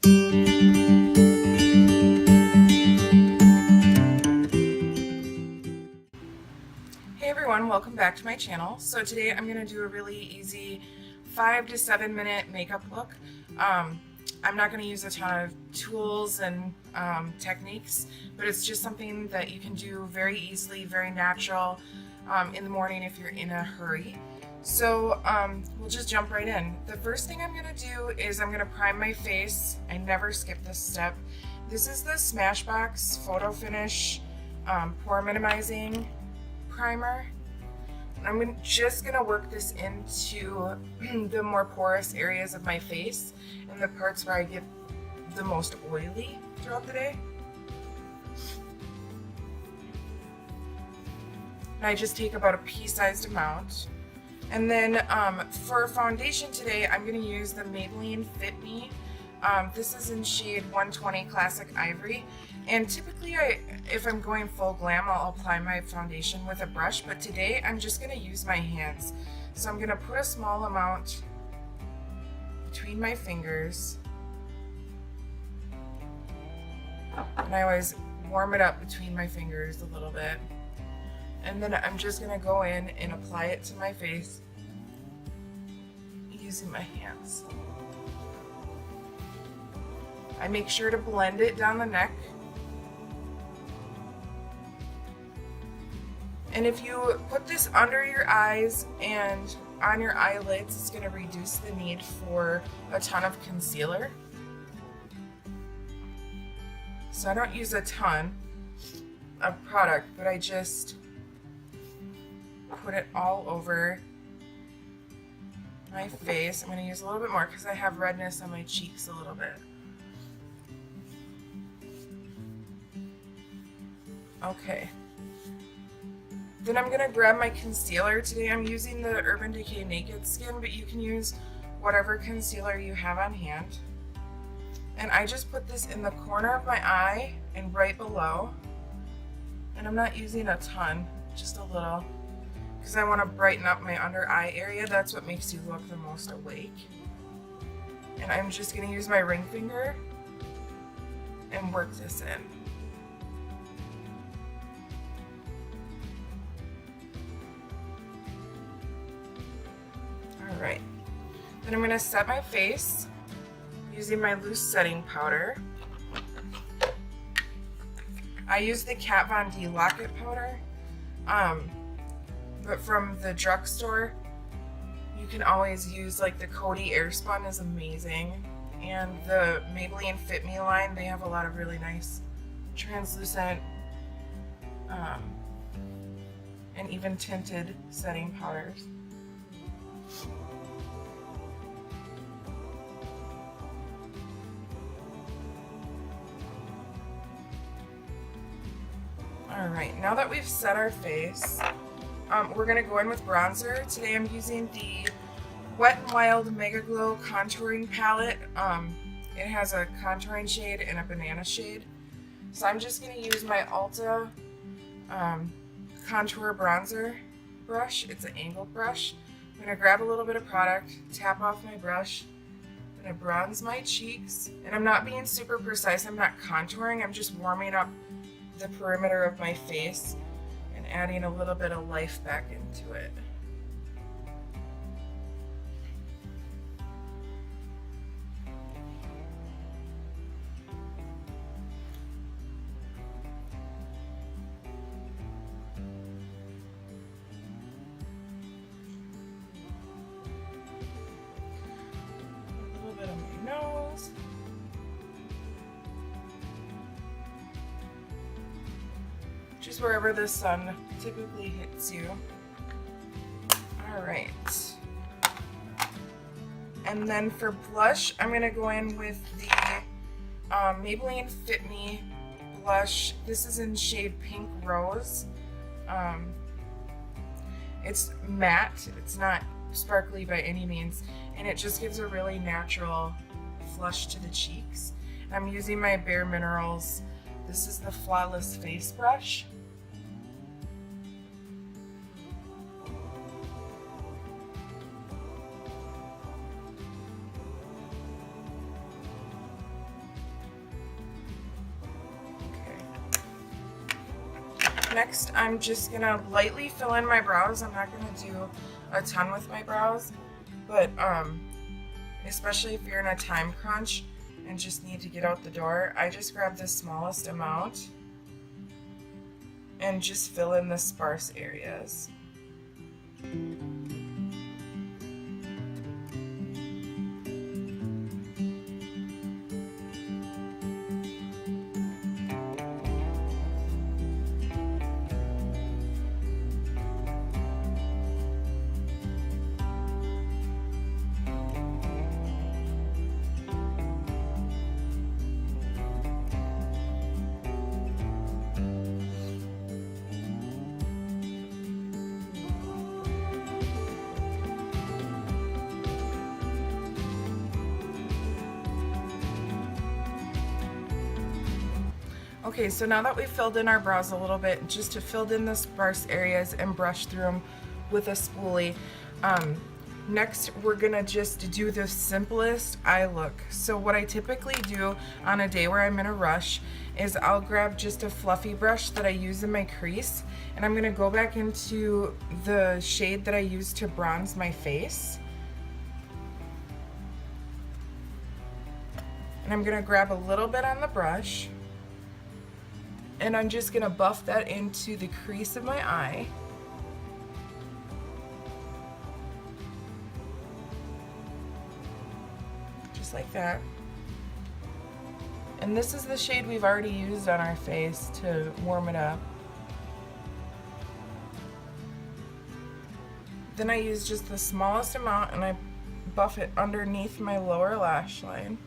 Hey everyone, welcome back to my channel. So today I'm going to do a really easy 5 to 7 minute makeup look. I'm not going to use a ton of tools and techniques, but it's just something that you can do very easily, very natural in the morning if you're in a hurry. So we'll just jump right in. The first thing I'm going to do is I'm going to prime my face. I never skip this step. This is the Smashbox Photo Finish Pore Minimizing Primer. I'm just going to work this into the more porous areas of my face and the parts where I get the most oily throughout the day. And I just take about a pea-sized amount. And then for foundation today, I'm going to use the Maybelline Fit Me. This is in shade 120 Classic Ivory. And typically, if I'm going full glam, I'll apply my foundation with a brush. But today, I'm just going to use my hands. So I'm going to put a small amount between my fingers. And I always warm it up between my fingers a little bit. And then I'm just going to go in and apply it to my face using my hands. I make sure to blend it down the neck. And if you put this under your eyes and on your eyelids, it's going to reduce the need for a ton of concealer. So I don't use a ton of product, but I just put it all over my face. I'm going to use a little bit more because I have redness on my cheeks a little bit. Okay. Then I'm going to grab my concealer. Today I'm using the Urban Decay Naked Skin, but you can use whatever concealer you have on hand. And I just put this in the corner of my eye and right below. And I'm not using a ton, just a little, because I want to brighten up my under eye area. That's what makes you look the most awake. And I'm just going to use my ring finger and work this in. Alright, then I'm going to set my face using my loose setting powder. I use the Kat Von D Lock-It powder, but from the drugstore. You can always use like the Coty Airspun is amazing, and the Maybelline Fit Me line, they have a lot of really nice translucent and even tinted setting powders. Alright, now that we've set our face, we're going to go in with bronzer. Today I'm using the Wet n Wild Mega Glow Contouring Palette. It has a contouring shade and a banana shade. So I'm just going to use my Ulta Contour Bronzer brush. It's an angled brush. I'm going to grab a little bit of product, tap off my brush, and I bronze my cheeks. And I'm not being super precise, I'm not contouring, I'm just warming up the perimeter of my face and adding a little bit of life back into it. A little bit on my nose. Just wherever the sun typically hits you. Alright. And then for blush, I'm going to go in with the Maybelline Fit Me blush. This is in shade Pink Rose. It's matte, it's not sparkly by any means, and it just gives a really natural flush to the cheeks. I'm using my Bare Minerals. This is the Flawless Face Brush. Next, I'm just gonna lightly fill in my brows. I'm not gonna do a ton with my brows, but especially if you're in a time crunch and just need to get out the door, I just grab the smallest amount and just fill in the sparse areas. Okay, so now that we've filled in our brows a little bit, just to fill in the sparse areas and brush through them with a spoolie, next we're gonna just do the simplest eye look. So what I typically do on a day where I'm in a rush is I'll grab just a fluffy brush that I use in my crease, and I'm gonna go back into the shade that I use to bronze my face. And I'm gonna grab a little bit on the brush, and I'm just gonna buff that into the crease of my eye. Just like that. And this is the shade we've already used on our face to warm it up. Then I use just the smallest amount and I buff it underneath my lower lash line.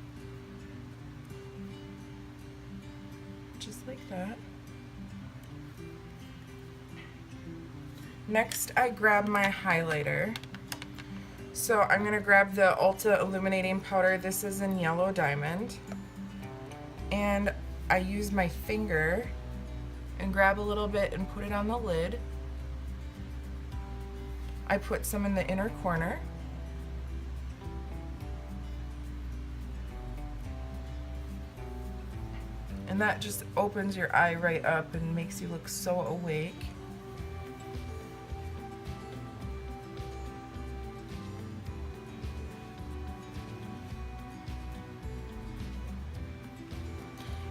Just like that. Next, I grab my highlighter. So I'm gonna grab the Ulta Illuminating Powder. This is in Yellow Diamond. And I use my finger and grab a little bit and put it on the lid. I put some in the inner corner. And that just opens your eye right up and makes you look so awake.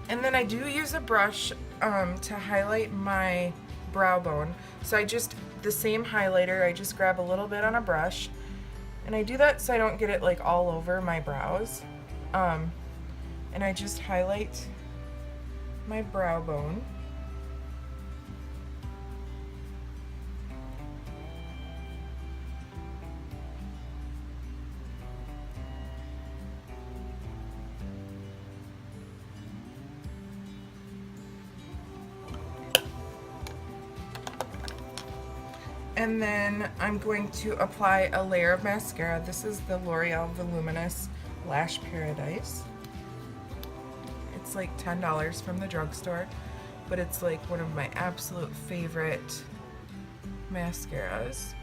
And then I do use a brush to highlight my brow bone. So the same highlighter, I just grab a little bit on a brush. And I do that so I don't get it like all over my brows. And I just highlight my brow bone. And then I'm going to apply a layer of mascara. This is the L'Oreal Voluminous Lash Paradise. It's like $10 from the drugstore, but it's like one of my absolute favorite mascaras.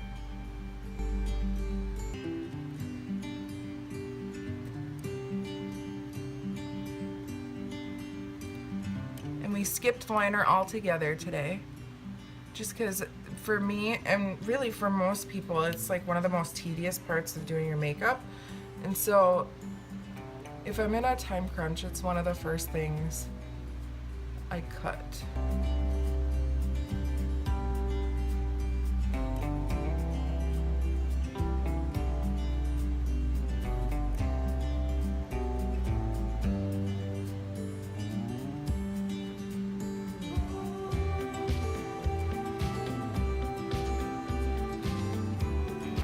And we skipped liner altogether today, just because for me, and really for most people, it's like one of the most tedious parts of doing your makeup. And so if I'm in a time crunch, it's one of the first things I cut.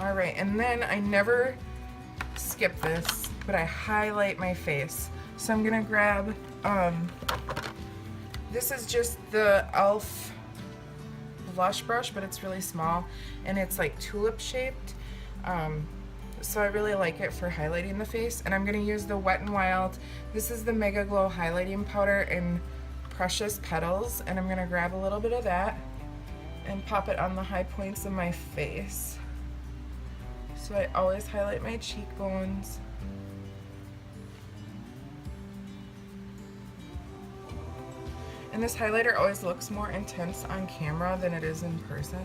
All right, and then I never skip this, but I highlight my face. So I'm gonna grab, this is just the e.l.f. blush brush, but it's really small, and it's like tulip shaped. So I really like it for highlighting the face. And I'm gonna use the Wet n Wild. This is the Mega Glow Highlighting Powder in Precious Petals, and I'm gonna grab a little bit of that and pop it on the high points of my face. So I always highlight my cheekbones. And And this highlighter always looks more intense on camera than it is in person.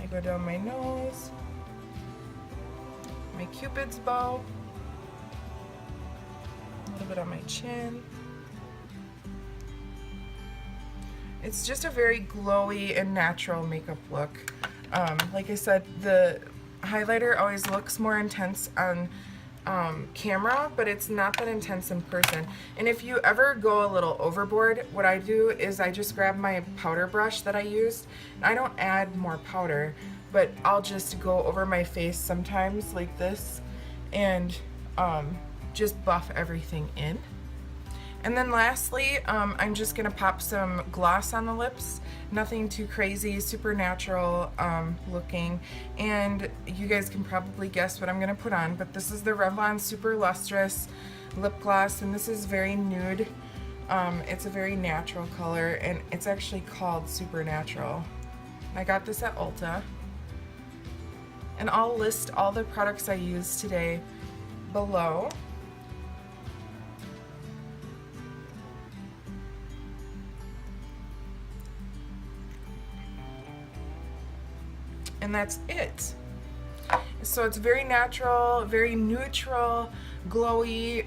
I go down my nose, my Cupid's bow, a little bit on my chin. It's just a very glowy and natural makeup look. Like I said, the highlighter always looks more intense on camera, but it's not that intense in person. And if you ever go a little overboard, what I do is I just grab my powder brush that I used. I don't add more powder, but I'll just go over my face sometimes like this and just buff everything in. And then lastly, I'm just gonna pop some gloss on the lips. Nothing too crazy, super natural looking. And you guys can probably guess what I'm gonna put on, but this is the Revlon Super Lustrous Lip Gloss, and this is very nude. It's a very natural color, and it's actually called Super Natural. I got this at Ulta. And I'll list all the products I used today below. And that's it. So it's very natural, very neutral, glowy,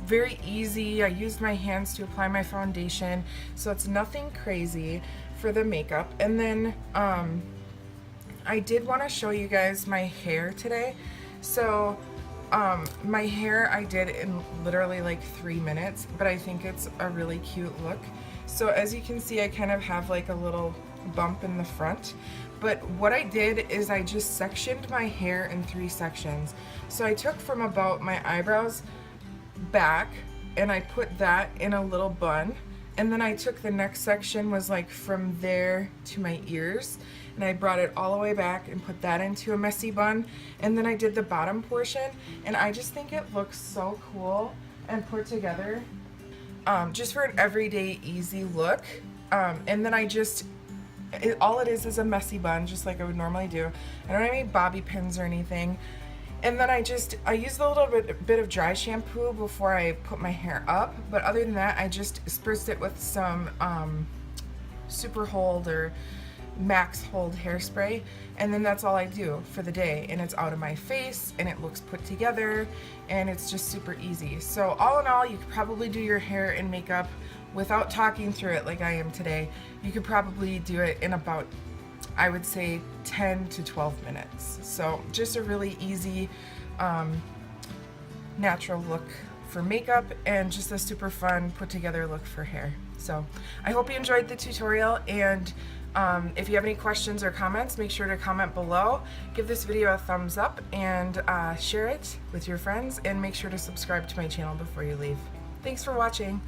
very easy. I used my hands to apply my foundation, so it's nothing crazy for the makeup. And then I did want to show you guys my hair today. So my hair I did in literally like 3 minutes, but I think it's a really cute look. So as you can see, I kind of have like a little bump in the front, but what I did is I just sectioned my hair in 3 sections. So I took from about my eyebrows back and I put that in a little bun, and then I took the next section was like from there to my ears, and I brought it all the way back and put that into a messy bun, and then I did the bottom portion, and I just think it looks so cool and put together just for an everyday easy look. And then I just all it is a messy bun, just like I would normally do. I don't have any bobby pins or anything. And then I used a little bit of dry shampoo before I put my hair up, but other than that, I just spritzed it with some Super Hold or Max Hold hairspray, and then that's all I do for the day, and it's out of my face, and it looks put together, and it's just super easy. So all in all, you could probably do your hair and makeup without talking through it like I am today. You could probably do it in about, I would say, 10 to 12 minutes. So just a really easy, natural look for makeup, and just a super fun put together look for hair. So I hope you enjoyed the tutorial, and if you have any questions or comments, make sure to comment below. Give this video a thumbs up, and share it with your friends, and make sure to subscribe to my channel before you leave. Thanks for watching.